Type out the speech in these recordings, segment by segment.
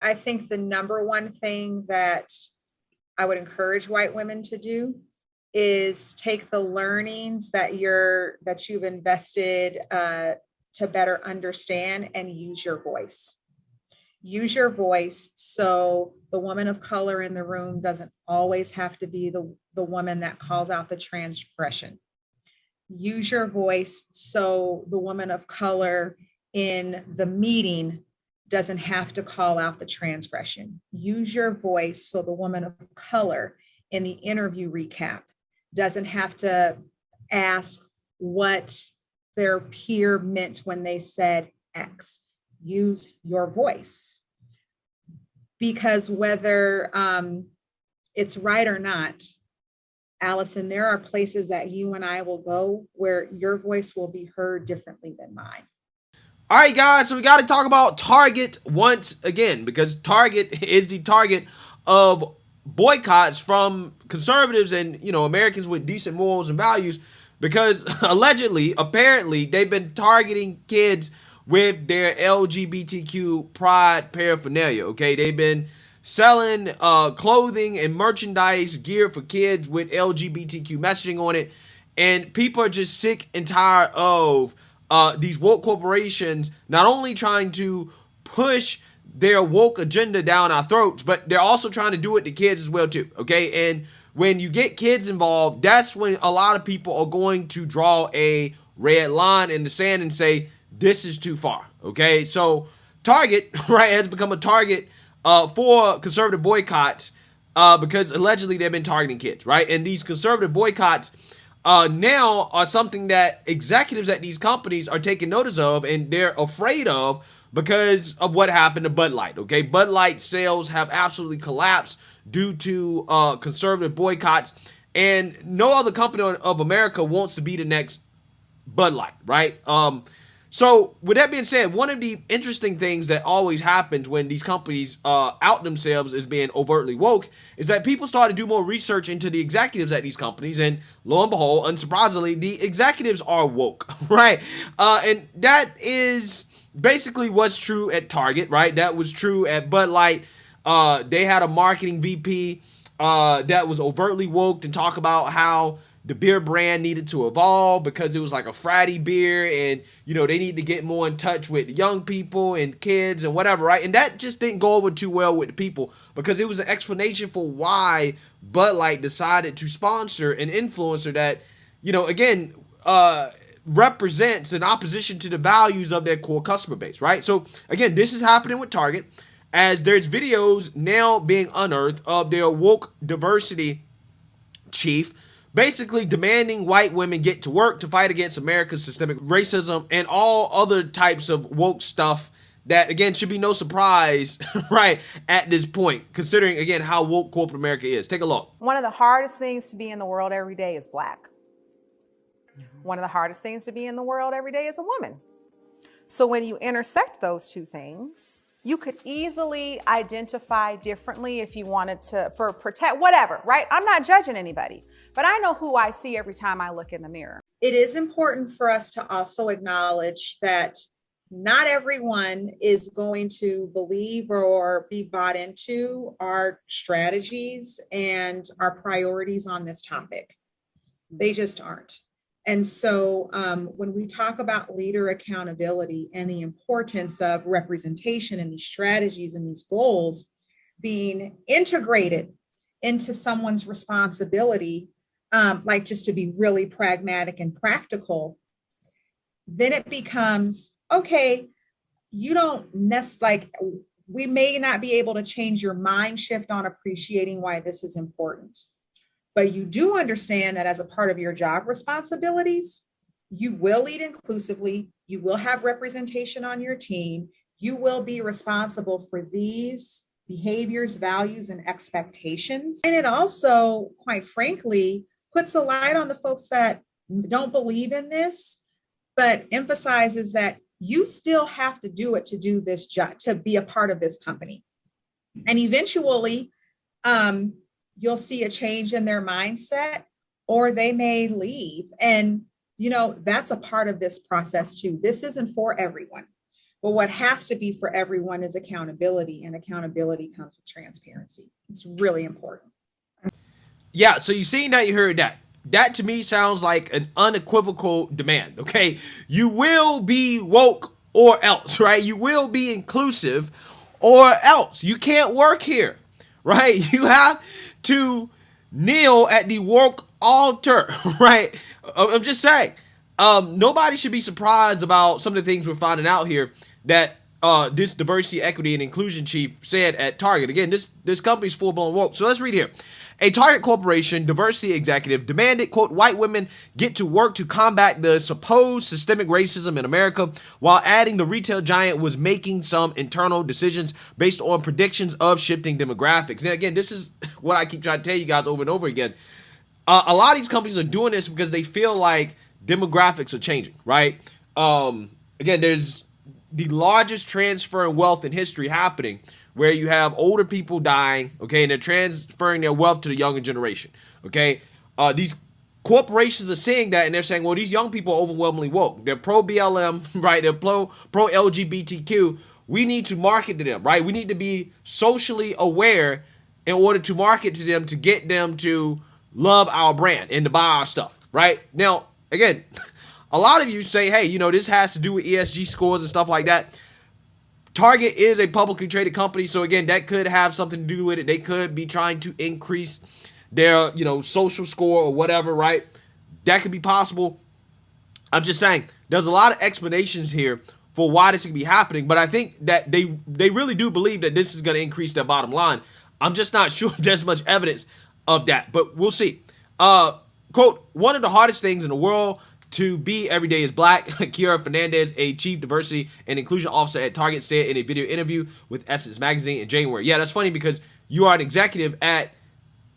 I think the number one thing that I would encourage white women to do is take the learnings that you've invested to better understand and use your voice. Use your voice so the woman of color in the room doesn't always have to be the woman that calls out the transgression. Use your voice so the woman of color in the meeting doesn't have to call out the transgression. Use your voice so the woman of color in the interview recap doesn't have to ask what their peer meant when they said X. Use your voice. Because whether it's right or not, Allison, there are places that you and I will go where your voice will be heard differently than mine. All right, guys, so we got to talk about Target once again, because Target is the target of boycotts from conservatives and, Americans with decent morals and values, because apparently, they've been targeting kids with their LGBTQ pride paraphernalia, okay? They've been selling clothing and merchandise geared for kids with LGBTQ messaging on it, and people are just sick and tired of these woke corporations not only trying to push their woke agenda down our throats, but they're also trying to do it to kids as well too, okay? And when you get kids involved, that's when a lot of people are going to draw a red line in the sand and say, this is too far, okay? So Target, right, has become a target for conservative boycotts because allegedly they've been targeting kids, right? And these conservative boycotts now are something that executives at these companies are taking notice of, and they're afraid of because of what happened to Bud Light, okay? Bud Light sales have absolutely collapsed due to conservative boycotts, and no other company of America wants to be the next Bud Light, right? So with that being said, one of the interesting things that always happens when these companies out themselves as being overtly woke is that people start to do more research into the executives at these companies, and lo and behold, unsurprisingly, the executives are woke, right? And that is basically what's true at Target, right? That was true at Bud Light. They had a marketing VP that was overtly woke and talk about how the beer brand needed to evolve because it was like a fratty beer, and they need to get more in touch with young people and kids and whatever, right? And that just didn't go over too well with the people because it was an explanation for why Bud Light decided to sponsor an influencer that, again, represents an opposition to the values of their core customer base, right? So again, this is happening with Target, as there's videos now being unearthed of their woke diversity chief basically demanding white women get to work to fight against America's systemic racism and all other types of woke stuff that, again, should be no surprise, right, at this point, considering, again, how woke corporate America is. Take a look. One of the hardest things to be in the world every day is Black. One of the hardest things to be in the world every day is a woman. So when you intersect those two things, you could easily identify differently if you wanted to, for protect, whatever, right? I'm not judging anybody, but I know who I see every time I look in the mirror. It is important for us to also acknowledge that not everyone is going to believe or be bought into our strategies and our priorities on this topic. They just aren't. And so when we talk about leader accountability and the importance of representation and these strategies and these goals being integrated into someone's responsibility, like just to be really pragmatic and practical, then it becomes, okay, you don't we may not be able to change your mind shift on appreciating why this is important. But you do understand that as a part of your job responsibilities, you will lead inclusively, you will have representation on your team, you will be responsible for these behaviors, values, and expectations. And it also, quite frankly, puts a light on the folks that don't believe in this, but emphasizes that you still have to do it to do this job, to be a part of this company. And eventually, you'll see a change in their mindset, or they may leave. And, that's a part of this process too. This isn't for everyone. But what has to be for everyone is accountability, and accountability comes with transparency. It's really important. Yeah, so you seen that, you heard that. That to me sounds like an unequivocal demand, okay? You will be woke or else, right? You will be inclusive or else. You can't work here, right? You have to kneel at the woke altar, right? I'm just saying. Nobody should be surprised about some of the things we're finding out here that this diversity, equity, and inclusion chief said at Target. Again, this company's full-blown woke. So let's read here. A Target Corporation diversity executive demanded, quote, white women get to work to combat the supposed systemic racism in America, while adding the retail giant was making some internal decisions based on predictions of shifting demographics. And again, this is what I keep trying to tell you guys over and over again. A lot of these companies are doing this because they feel like demographics are changing, right? Again, there's the largest transfer in wealth in history happening, where you have older people dying, okay, and they're transferring their wealth to the younger generation, okay? These corporations are seeing that, and they're saying, well, these young people are overwhelmingly woke. They're pro-BLM, right? They're pro-LGBTQ. We need to market to them, right? We need to be socially aware in order to market to them, to get them to love our brand and to buy our stuff, right? Now, again, a lot of you say, hey, you know, this has to do with ESG scores and stuff like that. Target is a publicly traded company, so again, that could have something to do with it. They could be trying to increase their, you know, social score or whatever, right? That could be possible. I'm just saying, there's a lot of explanations here for why this could be happening, but I think that they really do believe that this is going to increase their bottom line. I'm just not sure if there's much evidence of that, but we'll see. Quote, one of the hardest things in the world to be every day is black. Kiara Fernandez, a chief diversity and inclusion officer at Target, said in a video interview with Essence Magazine in January. Yeah, that's funny because you are an executive at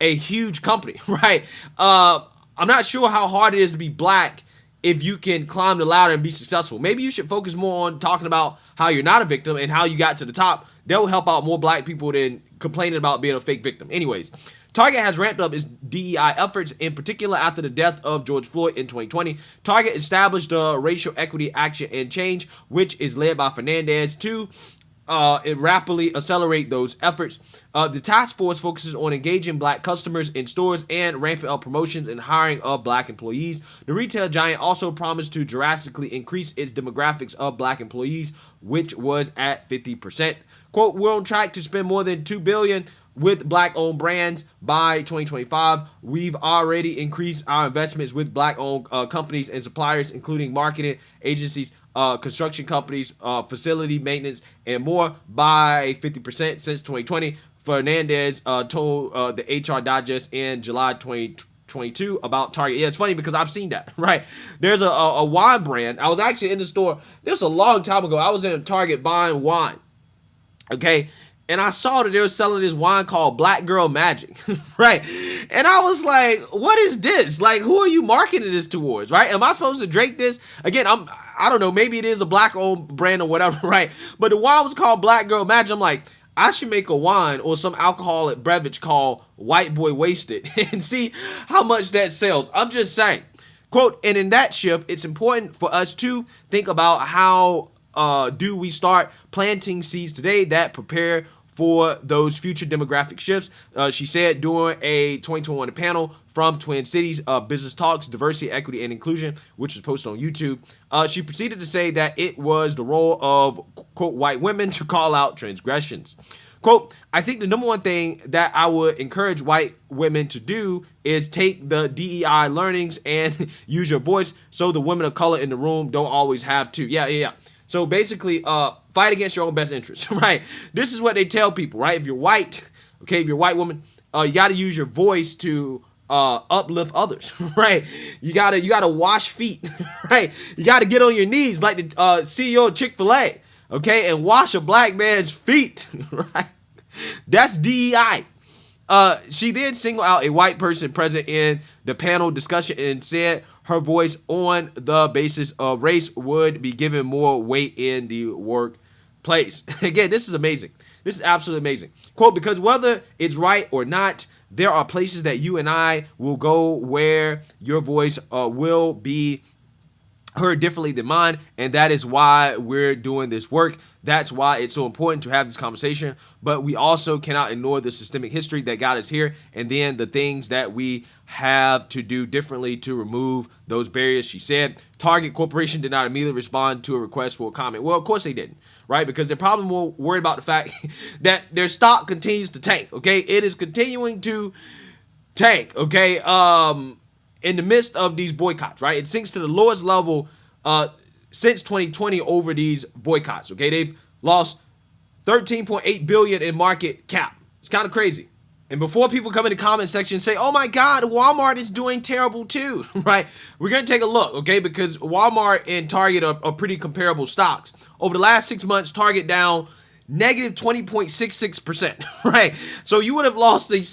a huge company, right? I'm not sure how hard it is to be black if you can climb the ladder and be successful. Maybe you should focus more on talking about how you're not a victim and how you got to the top. That will help out more black people than complaining about being a fake victim. Anyways, Target has ramped up its DEI efforts, in particular after the death of George Floyd in 2020. Target established the Racial Equity Action and Change, which is led by Fernandez, to rapidly accelerate those efforts. The task force focuses on engaging black customers in stores and ramping up promotions and hiring of black employees. The retail giant also promised to drastically increase its demographics of black employees, which was at 50%. Quote, we're on track to spend more than $2 billion with black-owned brands by 2025. We've already increased our investments with black-owned companies and suppliers, including marketing agencies, construction companies, facility maintenance, and more by 50% since 2020. Fernandez told the HR Digest in July 2022 about Target. Yeah, it's funny because I've seen that, right? There's a wine brand. I was actually in the store. This was a long time ago. I was in Target buying wine, okay? And I saw that they were selling this wine called Black Girl Magic, right? And I was like, what is this? Like, who are you marketing this towards, right? Am I supposed to drink this? Again, I don't know, maybe it is a black-owned brand or whatever, right? But the wine was called Black Girl Magic. I'm like, I should make a wine or some alcoholic beverage called White Boy Wasted and see how much that sells. I'm just saying. Quote, and in that shift, it's important for us to think about how do we start planting seeds today that prepare for those future demographic shifts. She said during a 2021 panel from Twin Cities Business Talks, Diversity, Equity, and Inclusion, which was posted on YouTube. She proceeded to say that it was the role of, quote, white women to call out transgressions. Quote, I think the number one thing that I would encourage white women to do is take the DEI learnings and use your voice so the women of color in the room don't always have to. Yeah. So basically, fight against your own best interest, right? This is what they tell people, right? If you're white, okay, if you're a white woman, you got to use your voice to uplift others, right? You gotta wash feet, right? You got to get on your knees like the CEO of Chick-fil-A, okay, and wash a black man's feet, right? That's DEI. She then singled out a white person present in the panel discussion and said her voice on the basis of race would be given more weight in the workplace. Again, this is amazing. This is absolutely amazing. Quote, because whether it's right or not, there are places that you and I will go where your voice will be heard differently than mine, and that is why we're doing this work. That's why it's so important to have this conversation. But we also cannot ignore the systemic history that got us here, and then the things that we have to do differently to remove those barriers. She said Target Corporation did not immediately respond to a request for a comment. Well, of course they didn't, right? Because they're probably more worried about the fact that their stock continues to tank. Okay, it is continuing to tank. Okay, in the midst of these boycotts, right? It sinks to the lowest level since 2020 over these boycotts. Okay, they've lost 13.8 billion in market cap. It's kind of crazy. And before people come in the comment section and say, oh my God, Walmart is doing terrible too, right? We're going to take a look, okay? Because Walmart and Target are pretty comparable stocks. Over the last 6 months, Target down negative 20.66%, right? So you would have lost a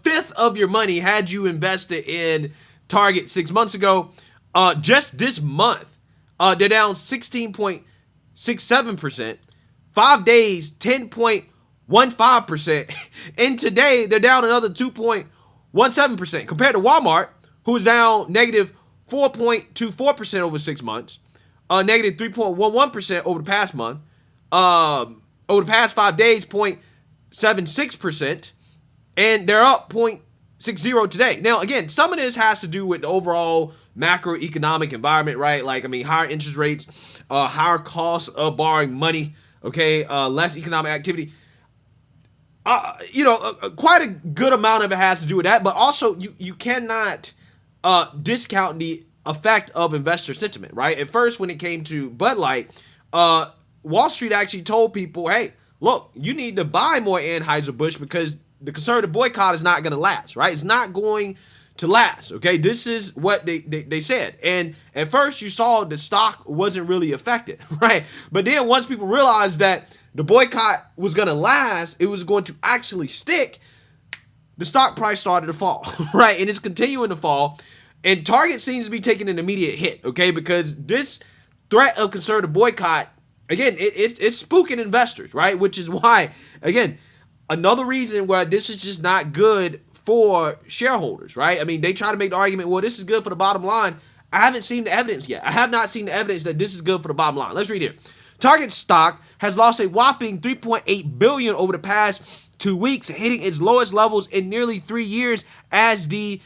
fifth of your money had you invested in Target 6 months ago. Just this month, they're down 16.67%. 5 days, 10.15%. And today, they're down another 2.17%. Compared to Walmart, who is down negative 4.24% over 6 months, negative 3.11% over the past month, over the past 5 days, 0.76%, and they're up 0.60 today. Now, again, some of this has to do with the overall macroeconomic environment, right? Like, I mean, higher interest rates, higher costs of borrowing money, okay, less economic activity. Quite a good amount of it has to do with that, but also you cannot discount the effect of investor sentiment, right? At first, when it came to Bud Light, Wall Street actually told people, hey, look, you need to buy more Anheuser-Busch because the conservative boycott is not going to last, right? It's not going to last, okay? This is what they said. And at first, you saw the stock wasn't really affected, right? But then once people realized that the boycott was going to last, it was going to actually stick, the stock price started to fall, right? And it's continuing to fall. And Target seems to be taking an immediate hit, okay? Because this threat of conservative boycott, again, it's spooking investors, right? Which is why, again, another reason why this is just not good for shareholders, right? I mean, they try to make the argument, well, this is good for the bottom line. I haven't seen the evidence yet. I have not seen the evidence that this is good for the bottom line. Let's read here. Target stock has lost a whopping $3.8 billion over the past 2 weeks, hitting its lowest levels in nearly 3 years as the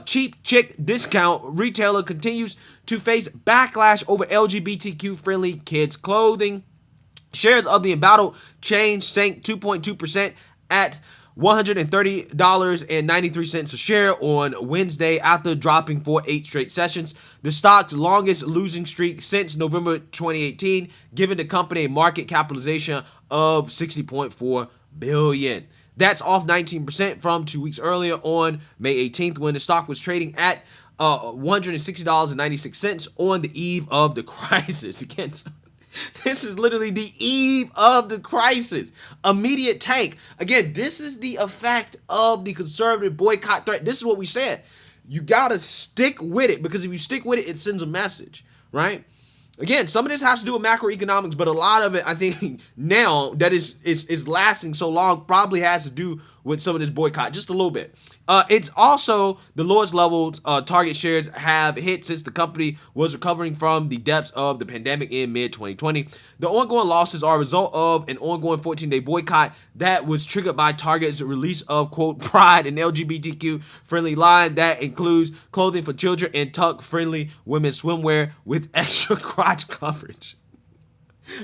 cheap chick discount retailer continues to face backlash over LGBTQ-friendly kids clothing. Shares of the embattled chain sank 2.2% at $130.93 a share on Wednesday after dropping for 8 straight sessions, the stock's longest losing streak since November 2018, giving the company a market capitalization of $60.4 billion. That's off 19% from 2 weeks earlier on May 18th when the stock was trading at $160.96 on the eve of the crisis. Again, this is literally the eve of the crisis. Immediate tank. Again, this is the effect of the conservative boycott threat. This is what we said. You got to stick with it because if you stick with it, it sends a message, right? Again, some of this has to do with macroeconomics, but a lot of it, I think, now that is lasting so long probably has to do with some of this boycott, just a little bit. It's also the lowest levels Target shares have hit since the company was recovering from the depths of the pandemic in mid-2020. The ongoing losses are a result of an ongoing 14-day boycott that was triggered by Target's release of, quote, pride and LGBTQ-friendly line that includes clothing for children and tuck-friendly women's swimwear with extra crotch coverage.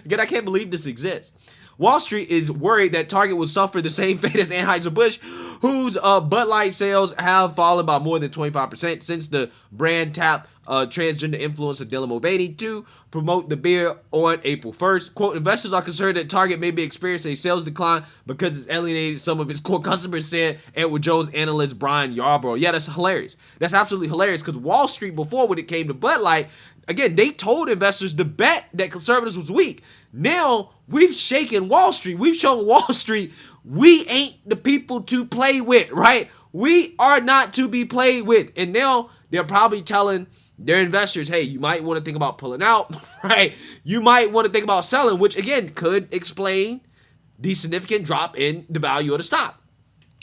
Again, I can't believe this exists. Wall Street is worried that Target will suffer the same fate as Anheuser-Busch, whose Bud Light sales have fallen by more than 25% since the brand tapped transgender influencer Dylan Mulvaney to promote the beer on April 1st. Quote, investors are concerned that Target may be experiencing a sales decline because it's alienated some of its core customers, said Edward Jones analyst Brian Yarbrough. Yeah, that's hilarious. That's absolutely hilarious because Wall Street, before when it came to Bud Light, again, they told investors to bet that conservatives was weak. Now, we've shaken Wall Street. We've shown Wall Street we ain't the people to play with, right? We are not to be played with. And now they're probably telling their investors, hey, you might want to think about pulling out, right? You might want to think about selling, which, again, could explain the significant drop in the value of the stock.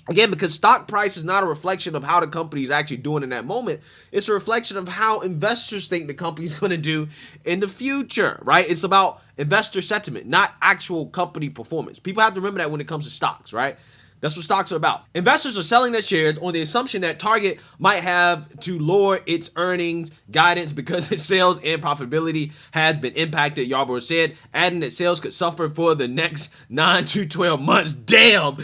Again, because stock price is not a reflection of how the company is actually doing in that moment. It's a reflection of how investors think the company is going to do in the future, right? It's about investor sentiment, not actual company performance. People have to remember that when it comes to stocks, right? That's what stocks are about. Investors are selling their shares on the assumption that Target might have to lower its earnings guidance because its sales and profitability has been impacted, Yarborough said, adding that sales could suffer for the next 9 to 12 months. Damn.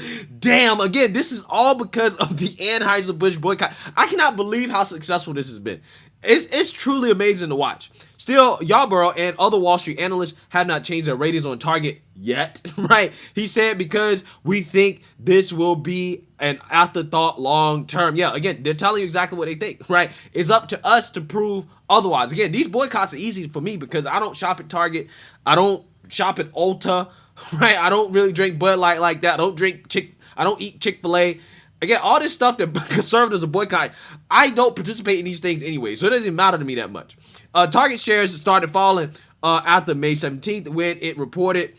Again, this is all because of the Anheuser-Busch boycott. I cannot believe how successful this has been. It's truly amazing to watch. Still, Yarborough and other Wall Street analysts have not changed their ratings on Target yet, right? He said because we think this will be an afterthought long term. Yeah, again, they're telling you exactly what they think, right? It's up to us to prove otherwise. Again, these boycotts are easy for me because I don't shop at Target. I don't shop at Ulta, right? I don't really drink Bud Light like that. I don't eat Chick-fil-A. Again, all this stuff that conservatives are boycott, I don't participate in these things anyway, so it doesn't matter to me that much. Target shares started falling after May 17th when it reported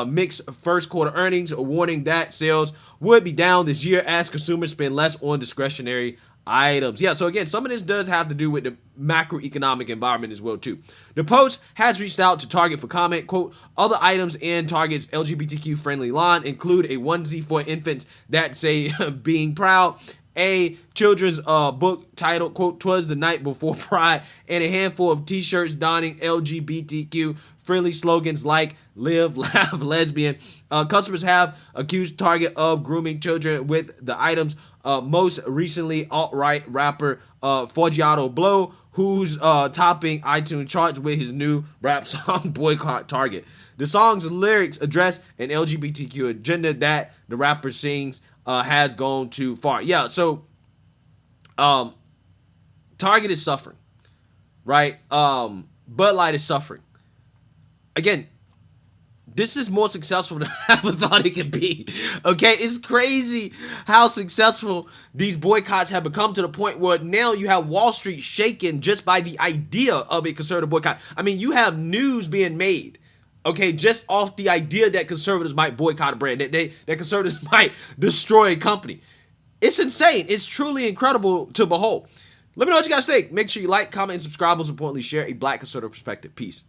mixed first quarter earnings, warning that sales would be down this year as consumers spend less on discretionary items. Yeah, so again, some of this does have to do with the macroeconomic environment as well too. The Post has reached out to Target for comment. Quote, other items in Target's LGBTQ friendly line include a onesie for infants that say being proud, a children's book titled, quote, 'Twas the Night Before Pride, and a handful of t-shirts donning LGBTQ friendly slogans like live, laugh, lesbian. Customers have accused Target of grooming children with the items. Most recently, alt-right rapper Forgiato Blow, who's topping iTunes charts with his new rap song Boycott Target. The song's lyrics address an LGBTQ agenda that the rapper sings has gone too far. Yeah, so Target is suffering, right? Bud Light is suffering. Again, this is more successful than I ever thought it could be. Okay, it's crazy how successful these boycotts have become to the point where now you have Wall Street shaken just by the idea of a conservative boycott. I mean, you have news being made, okay, just off the idea that conservatives might boycott a brand, that conservatives might destroy a company. It's insane. It's truly incredible to behold. Let me know what you guys think. Make sure you like, comment, and subscribe. Most importantly, share a Black conservative perspective. Peace.